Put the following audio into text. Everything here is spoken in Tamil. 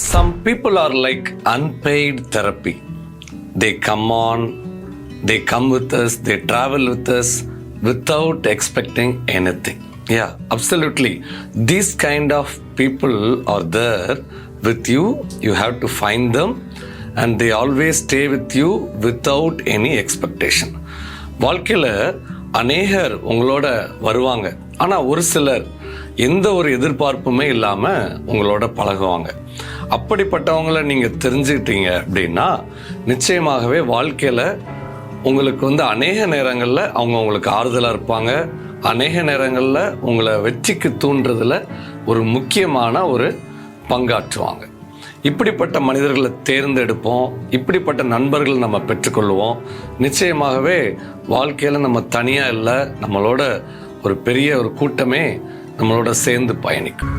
Some people are like unpaid therapy. They come on, they come with us, they travel with us without expecting anything. Yeah, absolutely. These kind of people are there with you. You have to find them and they always stay with you without any expectation. வாழ்க்கையில் அநேகர் உங்களோட வருவாங்க, ஆனால் ஒரு சிலர் எந்த ஒரு எதிர்பார்ப்புமே இல்லாமல் உங்களோட பழகுவாங்க. அப்படிப்பட்டவங்கள நீங்கள் தெரிஞ்சுக்கிட்டீங்க அப்படின்னா நிச்சயமாகவே வாழ்க்கையில் உங்களுக்கு அநேக நேரங்களில் அவங்க உங்களுக்கு ஆறுதலாக இருப்பாங்க. அநேக நேரங்களில் உங்களை வெற்றிக்கு தூண்டுறதுல ஒரு முக்கியமான ஒரு பங்காற்றுவாங்க. இப்படிப்பட்ட மனிதர்களை தேர்ந்தெடுப்போம். இப்படிப்பட்ட நண்பர்கள் நம்ம பெற்றுக்கொள்வோம். நிச்சயமாகவே வாழ்க்கையில் நம்ம தனியாக இல்லை, நம்மளோட ஒரு பெரிய ஒரு கூட்டமே நம்மளோட சேர்ந்து பயணிக்கும்.